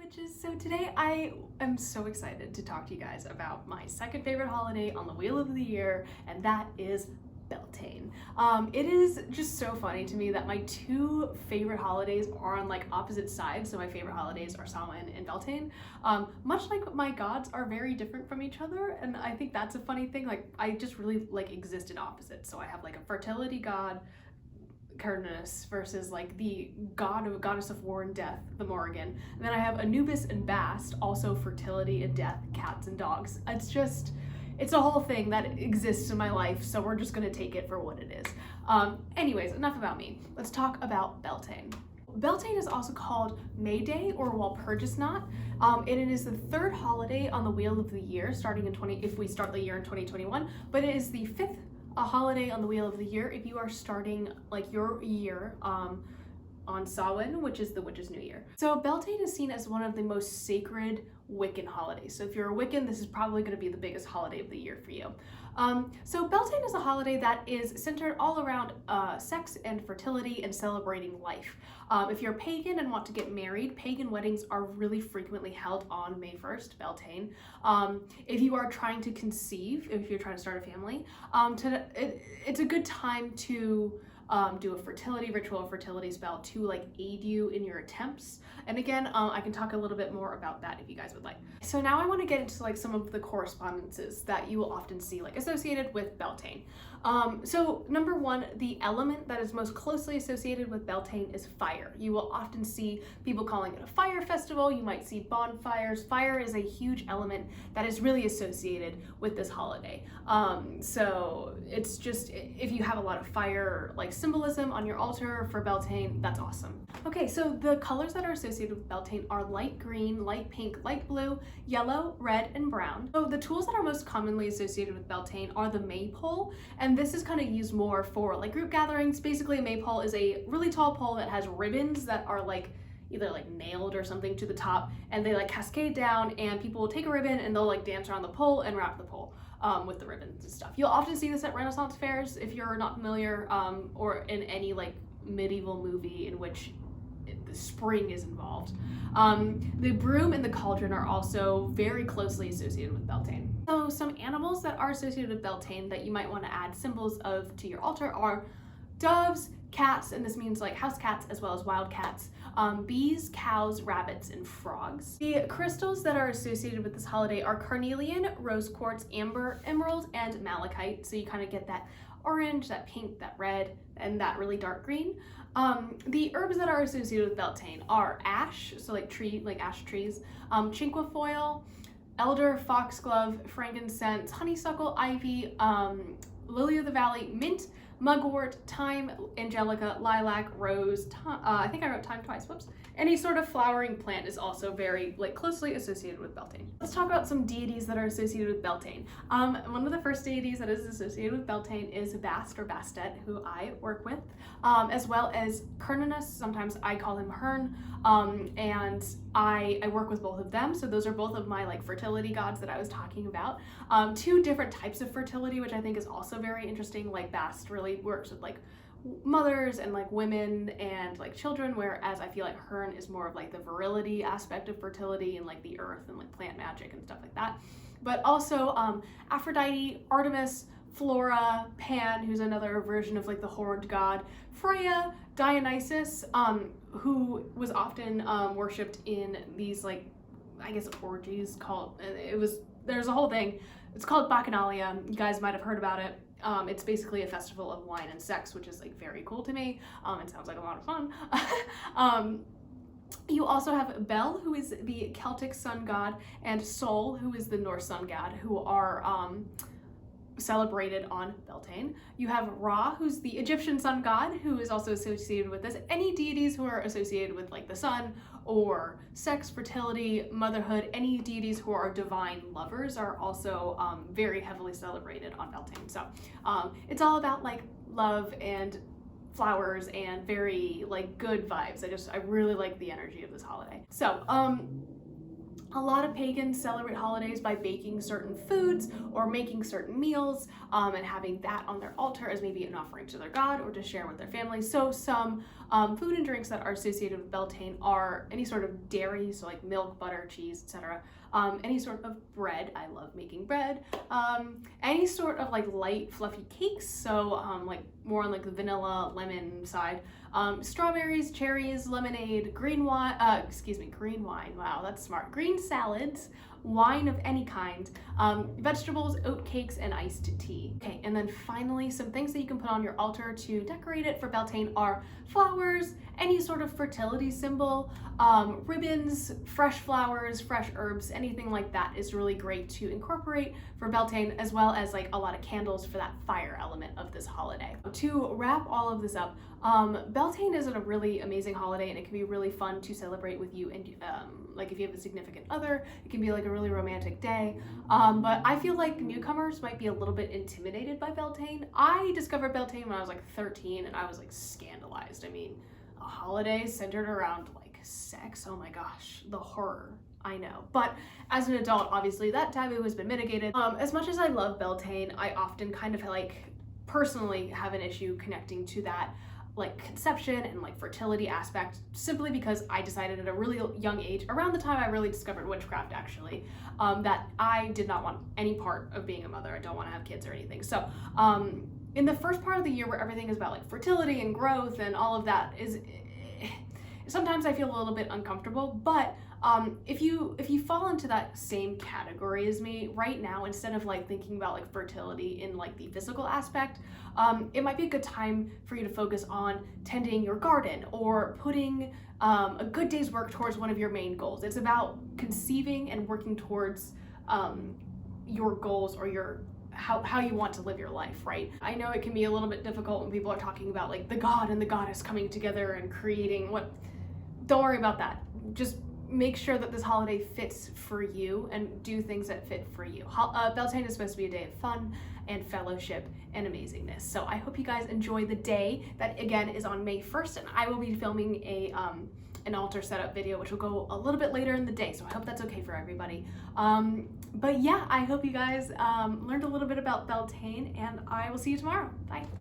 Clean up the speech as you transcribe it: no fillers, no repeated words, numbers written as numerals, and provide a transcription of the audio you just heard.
witches. So today I am so excited to talk to you guys about my second favorite holiday on the wheel of the year, and that is Beltane. It is just so funny to me that my two favorite holidays are on like opposite sides. So my favorite holidays are Samhain and Beltane. Much like my gods are very different from each other, and I think that's a funny thing. Like I just really like exist in opposites. So I have like a fertility god, Cernunnos, versus like the goddess of war and death, the Morrigan. And then I have Anubis and Bast, also fertility and death, cats and dogs. It's a whole thing that exists in my life, so we're just gonna take it for what it is. Anyways, enough about me. Let's talk about Beltane. Beltane is also called May Day or Walpurgisnacht. And it is the third holiday on the wheel of the year, if we start the year in 2021, but it is the fifth holiday on the wheel of the year if you are starting like your year on Samhain, which is the Witch's New Year. So Beltane is seen as one of the most sacred Wiccan holidays. So if you're a Wiccan, this is probably going to be the biggest holiday of the year for you. So Beltane is a holiday that is centered all around sex and fertility and celebrating life. If you're pagan and want to get married, pagan weddings are really frequently held on May 1st, Beltane. If you are trying to conceive, if you're trying to start a family, it's a good time to do a fertility ritual, a fertility spell to like aid you in your attempts. And again, I can talk a little bit more about that if you guys would like. So now I want to get into like some of the correspondences that you will often see like associated with Beltane. So number one, the element that is most closely associated with Beltane is fire. You will often see people calling it a fire festival. You might see bonfires. Fire is a huge element that is really associated with this holiday. So it's just, if you have a lot of fire like symbolism on your altar for Beltane, that's awesome. Okay, so the colors that are associated with Beltane are light green, light pink, light blue, yellow, red, and brown. So the tools that are most commonly associated with Beltane are the maypole, and this is kind of used more for like group gatherings. Basically, a maypole is a really tall pole that has ribbons that are like either like nailed or something to the top, and they like cascade down, and people will take a ribbon and they'll like dance around the pole and wrap the pole with the ribbons and stuff. You'll often see this at Renaissance fairs if you're not familiar, or in any like medieval movie in which the spring is involved. The broom and the cauldron are also very closely associated with Beltane. So some animals that are associated with Beltane that you might want to add symbols of to your altar are doves, cats, and this means like house cats as well as wild cats, bees, cows, rabbits, and frogs. The crystals that are associated with this holiday are carnelian, rose quartz, amber, emerald, and malachite. So you kind of get that orange, that pink, that red, and that really dark green. The herbs that are associated with Beltane are ash, so like ash trees, cinquefoil, elder, foxglove, frankincense, honeysuckle, ivy, lily of the valley, mint, mugwort, thyme, angelica, lilac, rose, I think I wrote thyme twice, whoops. Any sort of flowering plant is also very like closely associated with Beltane. Let's talk about some deities that are associated with Beltane. One of the first deities that is associated with Beltane is Bast or Bastet, who I work with, as well as Cernunnos. Sometimes I call him Hern, and I work with both of them. So those are both of my like fertility gods that I was talking about. Two different types of fertility, which I think is also very interesting. Like Bast really works with like mothers and like women and like children, whereas I feel like Hern is more of like the virility aspect of fertility and like the earth and like plant magic and stuff like that. But also Aphrodite, Artemis, Flora, Pan, who's another version of like the horned god, Freya, Dionysus, who was often worshipped in these like, I guess orgies called, there's a whole thing, it's called Bacchanalia. You guys might have heard about it. It's basically a festival of wine and sex, which is like very cool to me. It sounds like a lot of fun. You also have Bel, who is the Celtic sun god, and Sol, who is the Norse sun god, who are celebrated on Beltane. You have Ra, who's the Egyptian sun god, who is also associated with this. Any deities who are associated with like the sun or sex, fertility, motherhood, any deities who are divine lovers are also very heavily celebrated on Beltane. So it's all about like love and flowers and very like good vibes. I really like the energy of this holiday. So A lot of pagans celebrate holidays by baking certain foods or making certain meals and having that on their altar as maybe an offering to their god or to share with their family. So some food and drinks that are associated with Beltane are any sort of dairy, so like milk, butter, cheese, etc. Any sort of bread, I love making bread. Any sort of like light fluffy cakes, so like more on like the vanilla lemon side. Strawberries, cherries, lemonade, green wine, wow, that's smart. Green salads, wine of any kind, vegetables, oat cakes, and iced tea. Okay, and then finally, some things that you can put on your altar to decorate it for Beltane are flowers, any sort of fertility symbol, ribbons, fresh flowers, fresh herbs, anything like that is really great to incorporate for Beltane, as well as like a lot of candles for that fire element of this holiday. To wrap all of this up, Beltane is a really amazing holiday, and it can be really fun to celebrate with you and like if you have a significant other, it can be like a really romantic day. But I feel like newcomers might be a little bit intimidated by Beltane. I discovered Beltane when I was like 13 and I was like scandalized. I mean, a holiday centered around like sex, oh my gosh, the horror. I know. But as an adult, obviously that taboo has been mitigated. As much as I love Beltane, I often kind of like personally have an issue connecting to that like conception and like fertility aspect, simply because I decided at a really young age, around the time I really discovered witchcraft actually, that I did not want any part of being a mother. I don't want to have kids or anything. So in the first part of the year where everything is about like fertility and growth and all of that is, sometimes I feel a little bit uncomfortable, but if you fall into that same category as me right now, instead of like thinking about like fertility in like the physical aspect, it might be a good time for you to focus on tending your garden or putting a good day's work towards one of your main goals. It's about conceiving and working towards your goals or your how you want to live your life, right? I know it can be a little bit difficult when people are talking about like the god and the goddess coming together and creating what. Don't worry about that. Just make sure that this holiday fits for you and do things that fit for you. Beltane is supposed to be a day of fun and fellowship and amazingness. So I hope you guys enjoy the day that again is on May 1st, and I will be filming a an altar setup video, which will go a little bit later in the day. So I hope that's okay for everybody. But yeah, I hope you guys learned a little bit about Beltane, and I will see you tomorrow. Bye.